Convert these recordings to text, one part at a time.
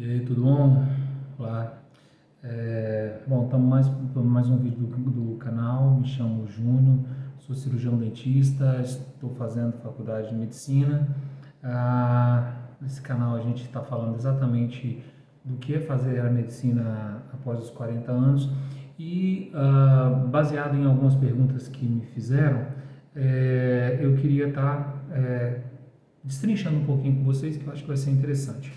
E aí, tudo bom? Olá. Bom, estamos mais um vídeo do canal. Me chamo Júnior, sou cirurgião dentista, estou fazendo faculdade de medicina. Nesse canal a gente está falando exatamente do que é fazer a medicina após os 40 anos e, baseado em algumas perguntas que me fizeram, eu queria estar destrinchando um pouquinho com vocês, que eu acho que vai ser interessante.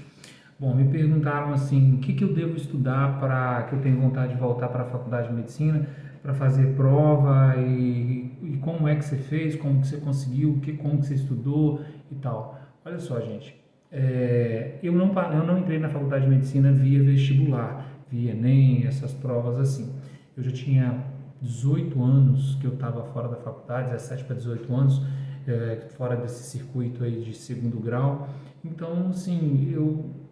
Bom, me perguntaram assim, o que eu devo estudar para que eu tenha vontade de voltar para a faculdade de medicina, para fazer prova e como é que você fez, como que você conseguiu, como que você estudou e tal. Olha só, gente, eu não entrei na faculdade de medicina via vestibular, via Enem, essas provas assim. Eu já tinha 18 anos que eu estava fora da faculdade, 17 para 18 anos, fora desse circuito aí de segundo grau. Então, assim, eu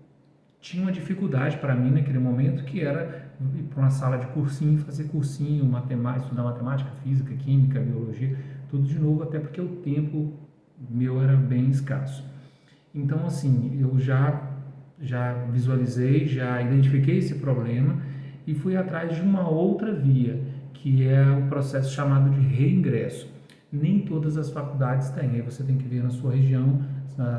tinha uma dificuldade para mim naquele momento, que era ir para uma sala de cursinho, fazer cursinho, estudar matemática, física, química, biologia, tudo de novo, até porque o tempo meu era bem escasso. Então, assim, eu já visualizei, já identifiquei esse problema e fui atrás de uma outra via, que é o processo chamado de reingresso. Nem todas as faculdades têm, aí você tem que ver na sua região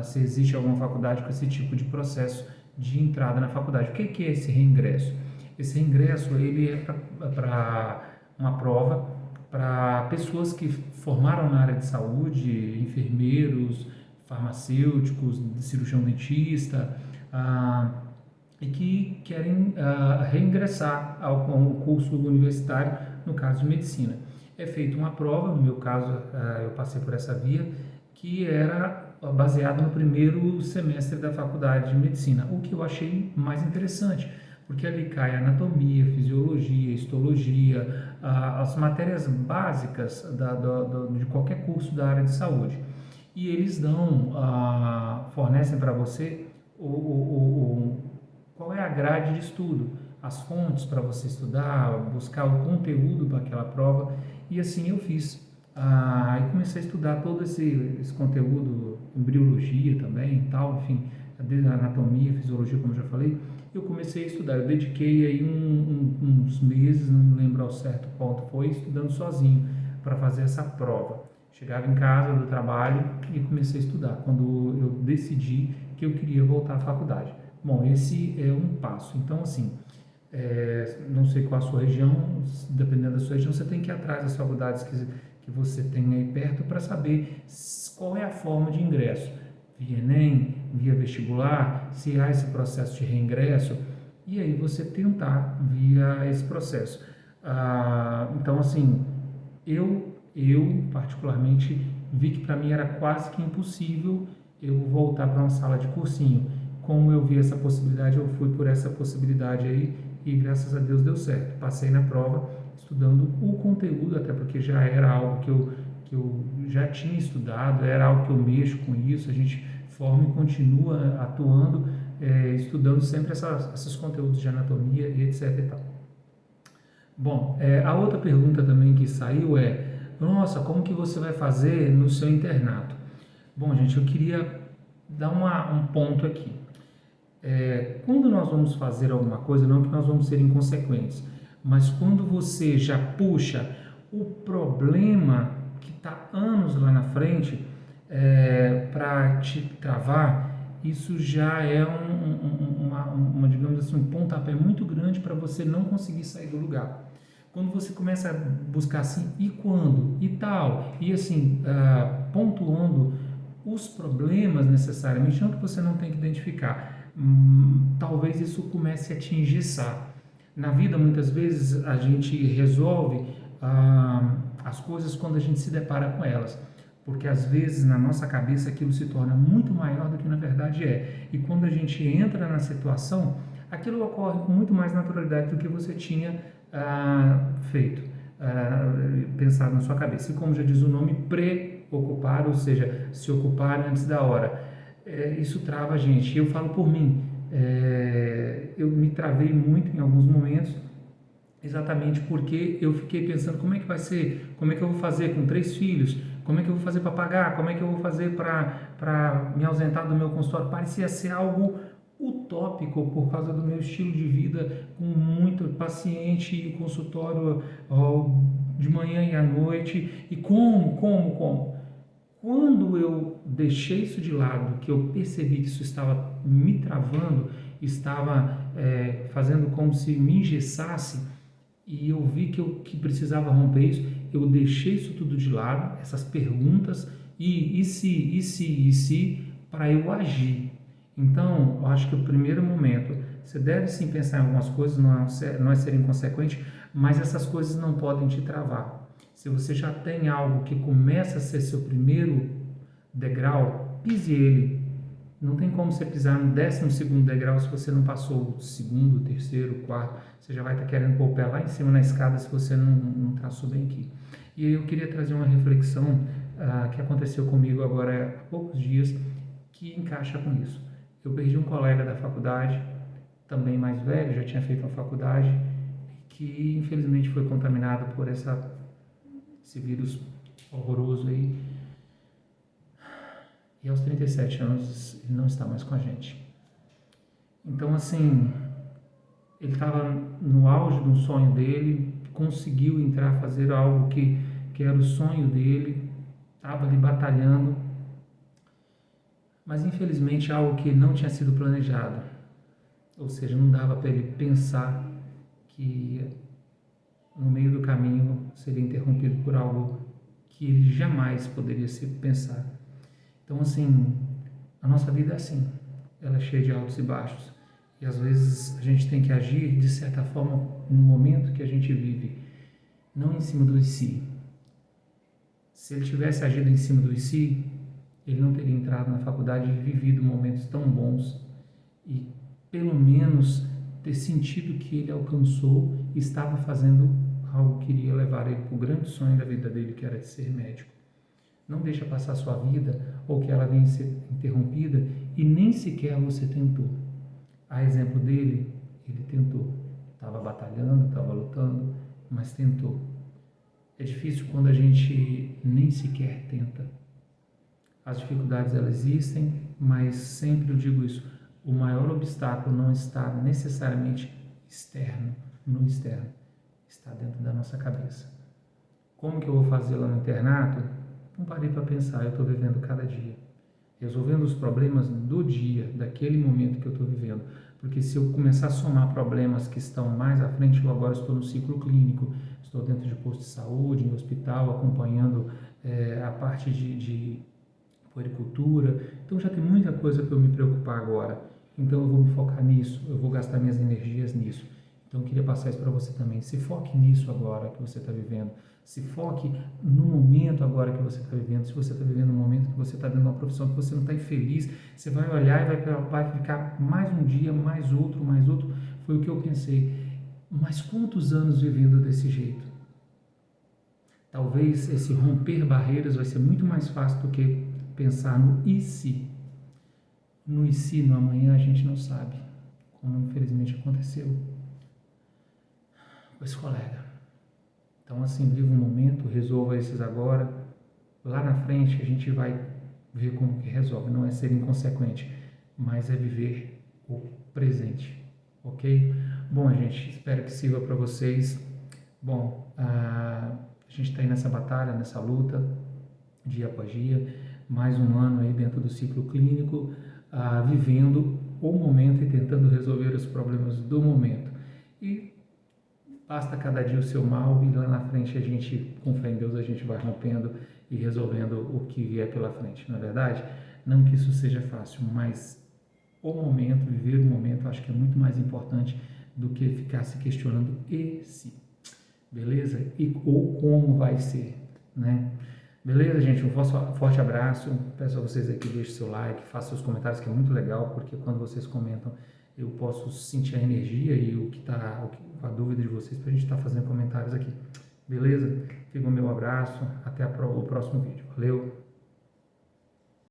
se existe alguma faculdade com esse tipo de processo de entrada na faculdade. O que é esse reingresso? Esse reingresso ele é para uma prova para pessoas que formaram na área de saúde, enfermeiros, farmacêuticos, cirurgião dentista, e que querem reingressar ao curso universitário, no caso de medicina. É feita uma prova, no meu caso eu passei por essa via, que era baseado no primeiro semestre da faculdade de medicina, o que eu achei mais interessante, porque ali cai anatomia, fisiologia, histologia, as matérias básicas de qualquer curso da área de saúde. E eles fornecem para você qual é a grade de estudo, as fontes para você estudar, buscar o conteúdo para aquela prova, e assim eu fiz. Aí comecei a estudar todo esse conteúdo, embriologia também, tal, enfim, anatomia, fisiologia, como eu já falei. Eu comecei a estudar, eu dediquei aí uns meses, não me lembro ao certo quanto foi, estudando sozinho para fazer essa prova. Chegava em casa do trabalho e comecei a estudar, quando eu decidi que eu queria voltar à faculdade. Bom, esse é um passo. Então, assim, não sei qual a sua região, dependendo da sua região, você tem que ir atrás das faculdades que você tem aí perto para saber qual é a forma de ingresso. Via Enem, via vestibular, se há esse processo de reingresso, e aí você tentar via esse processo. Então, assim, eu particularmente vi que para mim era quase que impossível eu voltar para uma sala de cursinho. Como eu vi essa possibilidade, eu fui por essa possibilidade aí e graças a Deus deu certo. Passei na prova estudando o conteúdo, até porque já era algo que eu já tinha estudado, era algo que eu mexo com isso, a gente forma e continua atuando, estudando sempre esses conteúdos de anatomia e etc e tal. Bom, a outra pergunta também que saiu nossa, como que você vai fazer no seu internato? Bom, gente, eu queria dar um ponto aqui. Quando nós vamos fazer alguma coisa, não que nós vamos ser inconsequentes, mas quando você já puxa o problema que está anos lá na frente para te travar, isso já é digamos assim, um pontapé muito grande para você não conseguir sair do lugar. Quando você começa a buscar assim, e quando, e tal, e assim, pontuando os problemas necessariamente, não que você não tem que identificar, talvez isso comece a te engessar. Na vida, muitas vezes, a gente resolve as coisas quando a gente se depara com elas, porque às vezes na nossa cabeça aquilo se torna muito maior do que na verdade é, e quando a gente entra na situação, aquilo ocorre com muito mais naturalidade do que você tinha feito, pensado na sua cabeça. E como já diz o nome, preocupar, ou seja, se ocupar antes da hora. Isso trava a gente. Eu falo por mim, eu me travei muito em alguns momentos, exatamente porque eu fiquei pensando como é que vai ser, como é que eu vou fazer com 3 filhos, como é que eu vou fazer para pagar, como é que eu vou fazer para me ausentar do meu consultório. Parecia ser algo utópico por causa do meu estilo de vida, com muito paciente e consultório de manhã e à noite. E como? Quando eu deixei isso de lado, que eu percebi que isso estava me travando, estava fazendo como se me engessasse, e eu vi que precisava romper isso, eu deixei isso tudo de lado, essas perguntas, e se, para eu agir. Então, eu acho que o primeiro momento, você deve sim pensar em algumas coisas, não é ser inconsequente, mas essas coisas não podem te travar. Se você já tem algo que começa a ser seu primeiro degrau, pise ele. Não tem como você pisar no 12º degrau se você não passou o segundo, terceiro, quarto. Você já vai estar querendo pôr o pé lá em cima na escada se você não traçou bem aqui. E aí eu queria trazer uma reflexão que aconteceu comigo agora há poucos dias, que encaixa com isso. Eu perdi um colega da faculdade, também mais velho, já tinha feito uma faculdade, que infelizmente foi contaminado por esse vírus horroroso aí. E aos 37 anos ele não está mais com a gente. Então, assim, ele estava no auge de um sonho dele, conseguiu entrar, fazer algo que era o sonho dele, estava ali batalhando, mas infelizmente algo que não tinha sido planejado. Ou seja, não dava para ele pensar que no meio do caminho seria interrompido por algo que ele jamais poderia se pensar. Então, assim, a nossa vida é assim, ela é cheia de altos e baixos. E às vezes a gente tem que agir de certa forma no momento que a gente vive, não em cima do si. Se ele tivesse agido em cima do si, ele não teria entrado na faculdade e vivido momentos tão bons e pelo menos ter sentido que ele alcançou e estava fazendo algo que iria levar ele para o grande sonho da vida dele, que era de ser médico. Não deixa passar a sua vida ou que ela venha ser interrompida e nem sequer você tentou. A exemplo dele, ele tentou. Estava batalhando, estava lutando, mas tentou. É difícil quando a gente nem sequer tenta. As dificuldades elas existem, mas sempre eu digo isso, o maior obstáculo não está necessariamente no externo, está dentro da nossa cabeça. Como que eu vou fazer lá no internato? Não parei para pensar, eu estou vivendo cada dia, resolvendo os problemas do dia, daquele momento que eu estou vivendo. Porque se eu começar a somar problemas que estão mais à frente, eu agora estou no ciclo clínico, estou dentro de posto de saúde, em hospital, acompanhando a parte de puericultura. Então já tem muita coisa para eu me preocupar agora. Então eu vou me focar nisso, eu vou gastar minhas energias nisso. Então eu queria passar isso para você também. Se foque nisso agora que você está vivendo. Se foque no momento agora que você está vivendo. Se você está vivendo um momento que você está dentro de uma profissão que você não está infeliz, você vai olhar e vai ficar mais um dia, mais outro. Foi o que eu pensei. Mas quantos anos vivendo desse jeito? Talvez esse romper barreiras vai ser muito mais fácil do que pensar no e se. No e se, no amanhã, a gente não sabe, como infelizmente aconteceu com esse colega. Então, assim, viva um momento, resolva esses agora. Lá na frente a gente vai ver como que resolve. Não é ser inconsequente, mas é viver o presente, ok? Bom, gente, espero que sirva para vocês. Bom, a gente está aí nessa batalha, nessa luta, dia após dia, mais um ano aí dentro do ciclo clínico, vivendo o momento e tentando resolver os problemas do momento. E basta cada dia o seu mal e lá na frente a gente, com fé em Deus, a gente vai rompendo e resolvendo o que vier pela frente, não é verdade? Não que isso seja fácil, mas o momento, viver o momento, acho que é muito mais importante do que ficar se questionando e se, beleza? Ou como vai ser, né? Beleza, gente? Um forte abraço. Peço a vocês aqui, deixem seu like, façam seus comentários, que é muito legal, porque quando vocês comentam, eu posso sentir a energia e a dúvida de vocês para a gente estar fazendo comentários aqui. Beleza? Fica o meu abraço. Até o próximo vídeo. Valeu!